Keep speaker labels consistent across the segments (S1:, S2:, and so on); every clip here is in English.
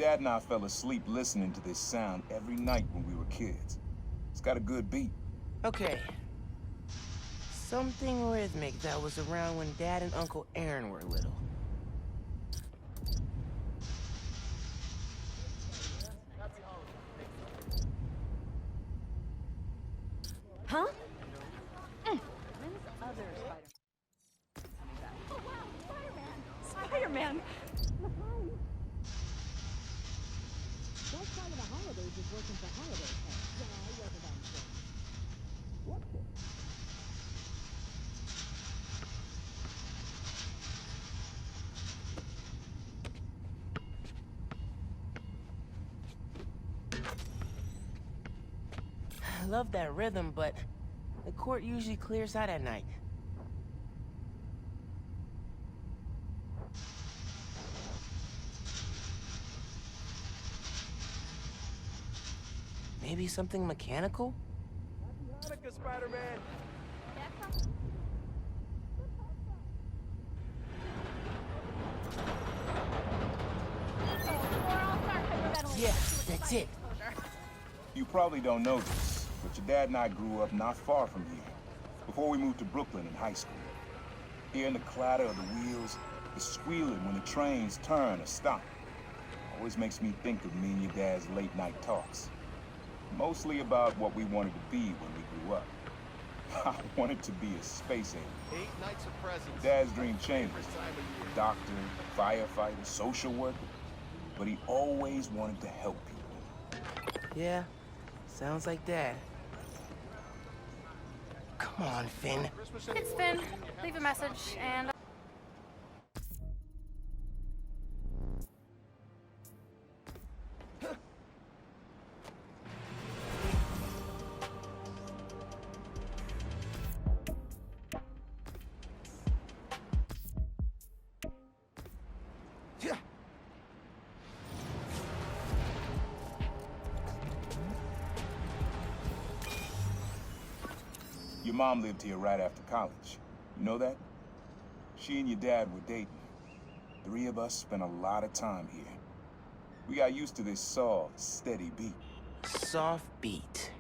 S1: Dad and I fell asleep listening to this sound every night when we were kids. It's got a good beat.
S2: Okay. Something rhythmic that was around when Dad and Uncle Aaron were little.
S3: Huh? Spider-Man!
S4: That side of the holidays is working for holiday pay. Yeah, I wasn't on film. What the?
S2: I love that rhythm, but the court usually clears out at night. Maybe something mechanical?
S5: Happy Hanukkah, Spider-Man!
S2: Yeah, that's it.
S1: You probably don't know this, but your dad and I grew up not far from here, before we moved to Brooklyn in high school. Hearing the clatter of the wheels, the squealing when the trains turn or stop, always makes me think of me and your dad's late-night talks. Mostly about what we wanted to be when we grew up. I wanted to be a space alien.
S5: 8 nights of presents.
S1: Dad's dream changed. A doctor, a firefighter, social worker. But he always wanted to help people.
S2: Yeah, sounds like Dad. Come on, Finn.
S3: It's Finn. Leave a message, and...
S1: Your mom lived here right after college. You know that? She and your dad were dating. 3 of us spent a lot of time here. We got used to this soft, steady beat.
S2: Soft beat.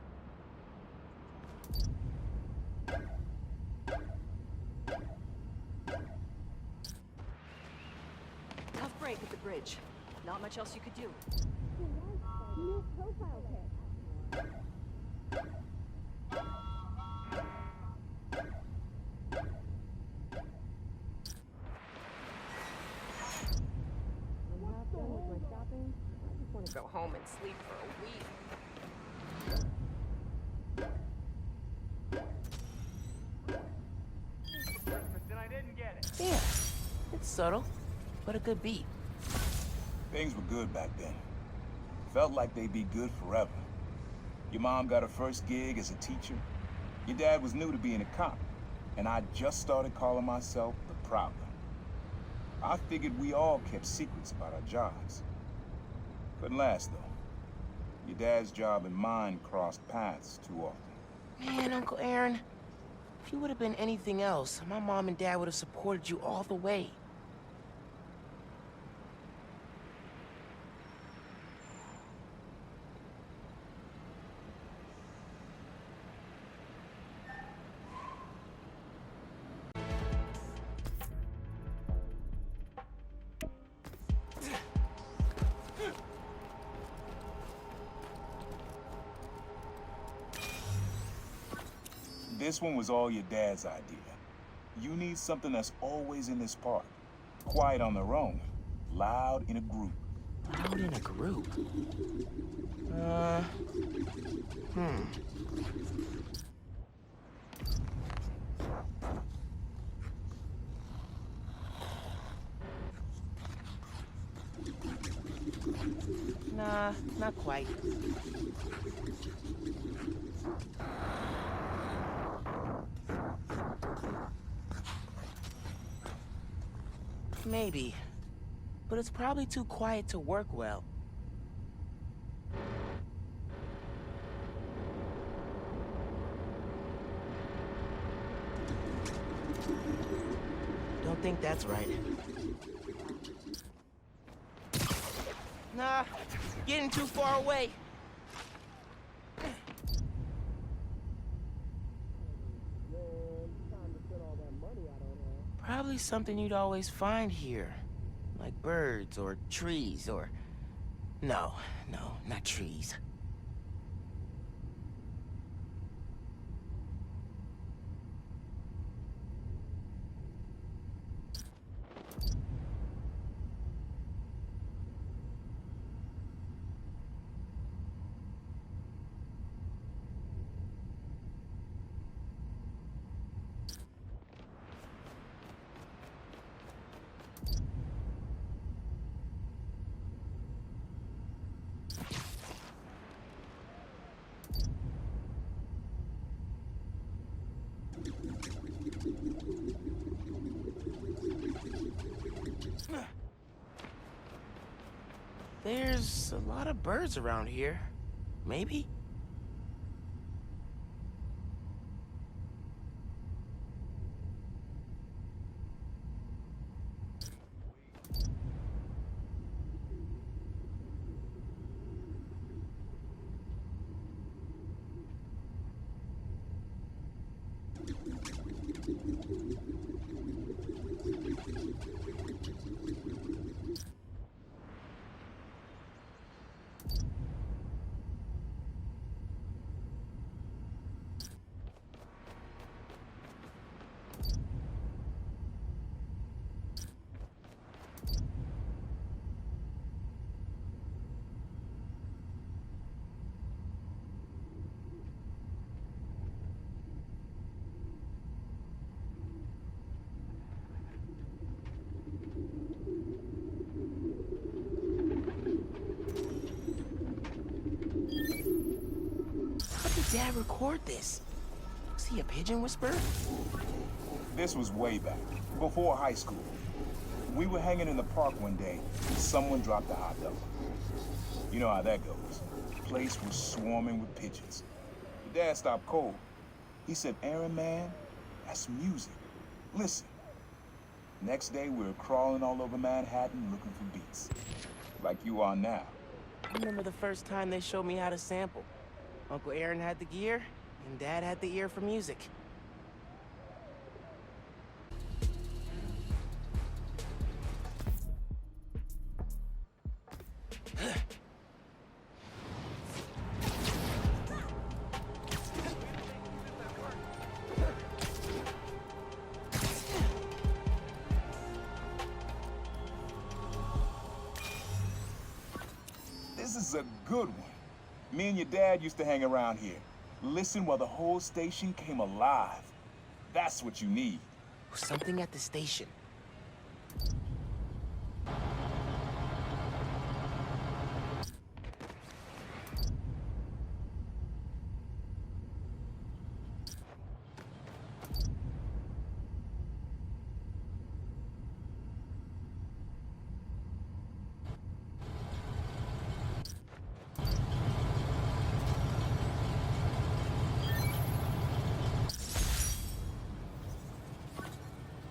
S6: Tough break at the bridge. Not much else you could do.
S4: New profile pic.
S6: Go home and sleep for a week.
S5: And I didn't get it.
S2: Yeah, it's subtle, but a good beat.
S1: Things were good back then. Felt like they'd be good forever. Your mom got her first gig as a teacher. Your dad was new to being a cop, and I just started calling myself the Prowler. I figured we all kept secrets about our jobs. Couldn't last, though. Your dad's job and mine crossed paths too often.
S2: Man, Uncle Aaron, if you would have been anything else, my mom and dad would have supported you all the way.
S1: This one was all your dad's idea. You need something that's always in this park. Quiet on their own, loud in a group.
S2: Loud in a group? Nah, not quite. Maybe. But it's probably too quiet to work well. Don't think that's right. Nah, Nah, getting too far away. Probably something you'd always find here. Like birds or trees or... No, not trees. There's a lot of birds around here. Maybe? How did Dad record this? Was he a pigeon whisperer?
S1: This was way back, before high school. We were hanging in the park one day, and someone dropped a hot dog. You know how that goes. The place was swarming with pigeons. Your dad stopped cold. He said, "Aaron, man, that's music. Listen." Next day, we were crawling all over Manhattan looking for beats. Like you are now.
S2: I remember the first time they showed me how to sample. Uncle Aaron had the gear, and Dad had the ear for music.
S1: This is a good one. Me and your dad used to hang around here. Listen while the whole station came alive. That's what you need.
S2: Something at the station.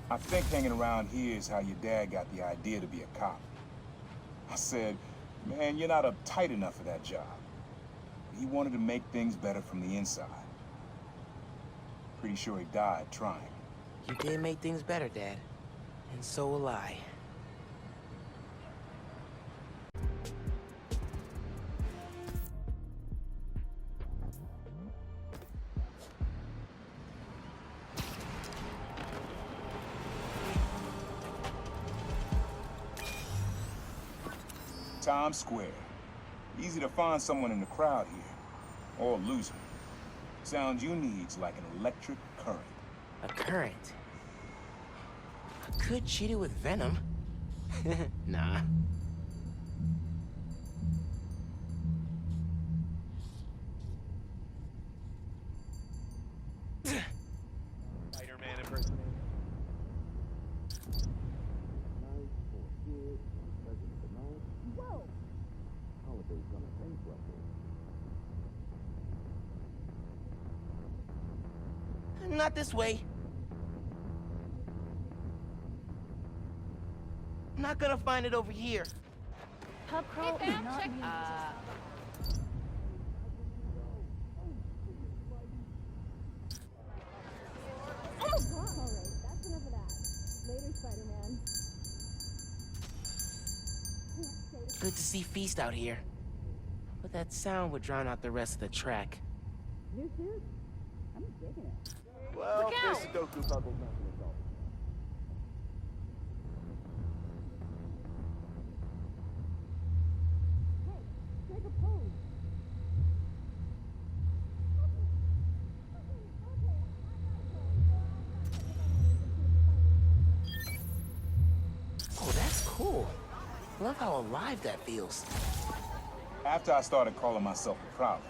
S1: I think hanging around here is how your dad got the idea to be a cop. I said, "Man, you're not uptight enough for that job." He wanted to make things better from the inside. Pretty sure he died trying.
S2: You did make things better, Dad. And so will I.
S1: Times Square. Easy to find someone in the crowd here. Or lose him. Sound you need's like an electric current.
S2: A current. I could cheat it with venom. Nah.
S5: Spider-Man impersonator.
S4: Whoa!
S7: Holiday's gonna bankrupt her.
S2: Not this way. I'm not gonna find it over here.
S3: Pub crawl is not me.
S4: Oh, God! All right, that's enough of that. Later, Spider-Man.
S2: Good to see Feast out here. But that sound would drown out the rest of the track.
S4: New suit? I'm digging it.
S5: Well,
S3: Look
S5: this
S3: out!
S5: Sudoku puzzle's not gonna solve it.
S4: Hey, take a pose.
S2: Oh, that's cool. Love how alive that feels.
S1: After I started calling myself a Prowler,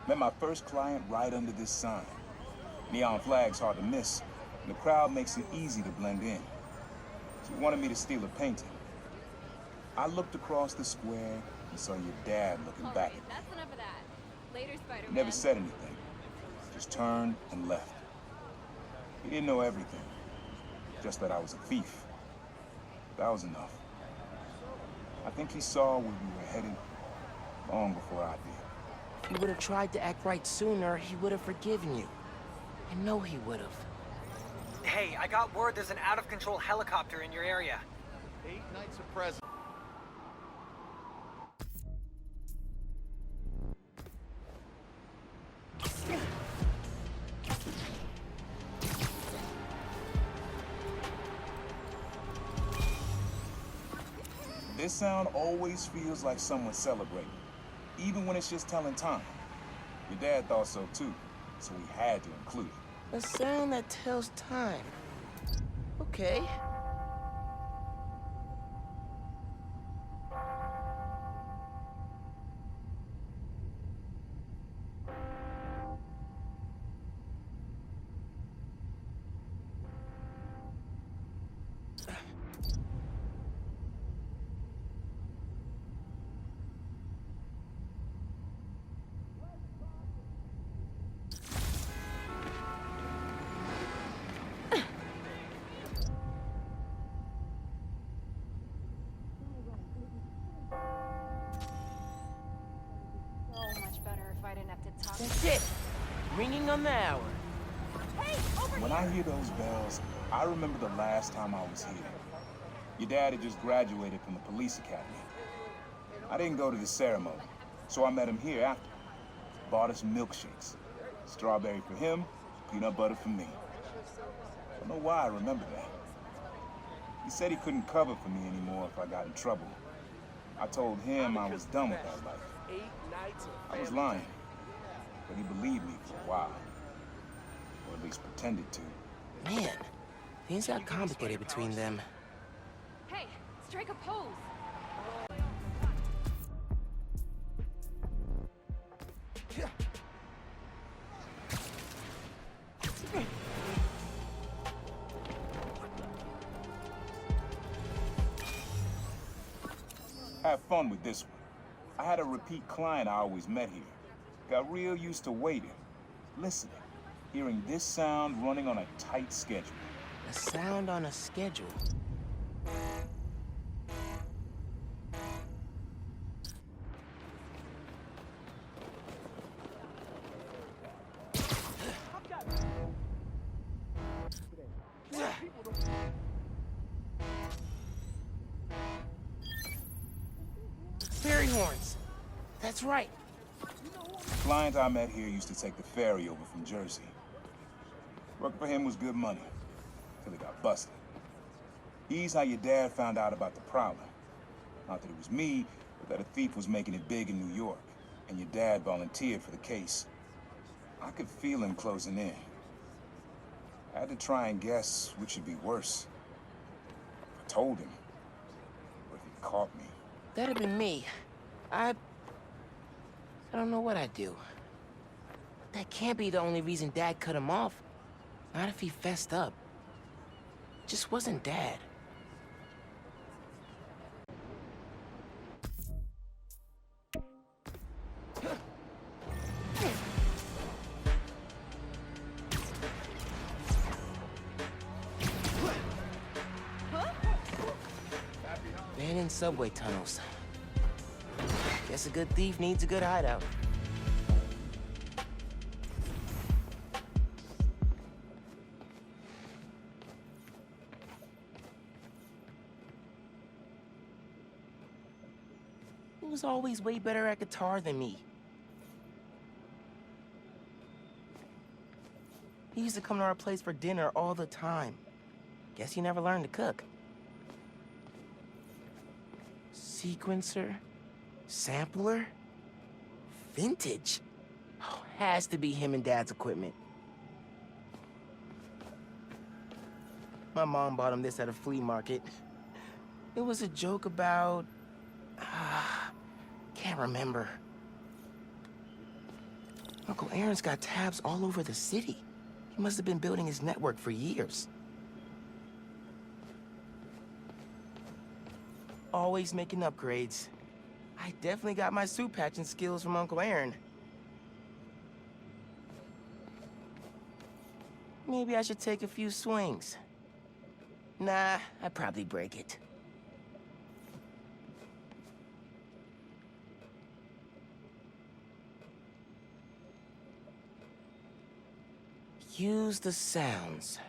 S1: met my first client right under this sign. Neon flag's hard to miss, and the crowd makes it easy to blend in. She wanted me to steal a painting. I looked across the square and saw your dad looking back at me.
S3: That's enough of that. Later, Spider-Man.
S1: Never said anything, just turned and left. He didn't know everything, just that I was a thief. That was enough. I think he saw where we were headed long before I did.
S2: If you would have tried to act right sooner, he would have forgiven you. I know he would have.
S8: Hey, I got word there's an out-of-control helicopter in your area.
S5: 8 nights of present.
S1: This sound always feels like someone celebrating, even when it's just telling time. Your dad thought so too, so we had to include it.
S2: A sound that tells time. Okay.
S3: So much better if I didn't have to talk.
S2: That's it. Ringing on the hour.
S1: When I hear those bells, I remember the last time I was here. Your dad had just graduated from the police academy. I didn't go to the ceremony, so I met him here after. Bought us milkshakes. Strawberry for him, peanut butter for me. Don't know why I remember that. He said he couldn't cover for me anymore if I got in trouble. I told him I was done with that life.
S5: 8 nights of
S1: I was
S5: family.
S1: lying, but he believed me for a while. Or at least pretended to.
S2: Man, things got complicated between them.
S3: Hey, strike a pose.
S1: Have fun with this one. I had a repeat client I always met here. Got real used to waiting, listening, hearing this sound running on a tight schedule.
S2: A sound on a schedule. Fairy horns. That's right.
S1: Client I met here used to take the ferry over from Jersey. Working for him was good money, till he got busted. He's how your dad found out about the Prowler. Not that it was me, but that a thief was making it big in New York, and your dad volunteered for the case. I could feel him closing in. I had to try and guess which would be worse. If I told him, or if he caught me.
S2: That'd been me. I don't know what I'd do. That can't be the only reason Dad cut him off. Not if he fessed up. Just wasn't Dad. Abandoned subway tunnels. Guess a good thief needs a good hideout. He was always way better at guitar than me. He used to come to our place for dinner all the time. Guess he never learned to cook. Sequencer? Sampler? Vintage? Oh, has to be him and Dad's equipment. My mom bought him this at a flea market. It was a joke about... can't remember. Uncle Aaron's got tabs all over the city. He must have been building his network for years. Always making upgrades. I definitely got my suit patching skills from Uncle Aaron. Maybe I should take a few swings. Nah, I'd probably break it. Use the sounds.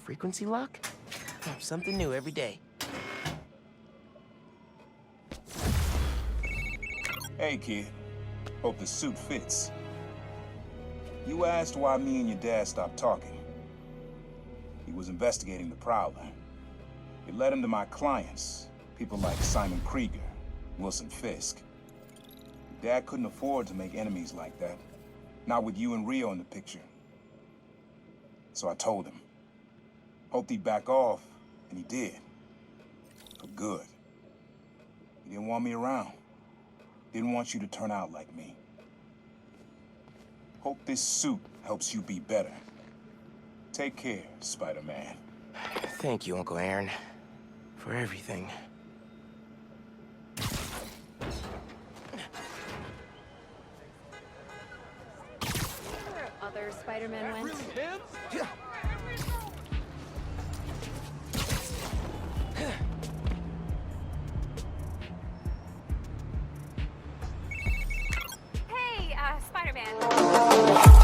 S2: Frequency lock? Something new every day.
S1: Hey, kid. Hope the suit fits. You asked why me and your dad stopped talking. He was investigating the Prowler. It led him to my clients, people like Simon Krieger, Wilson Fisk. Dad couldn't afford to make enemies like that. Not with you and Rio in the picture. So I told him. Hoped he'd back off, and he did. For good. He didn't want me around. Didn't want you to turn out like me. Hope this suit helps you be better. Take care, Spider-Man.
S2: Thank you, Uncle Aaron, for everything.
S3: Where other Spider-Men went? Hey, Spider-Man.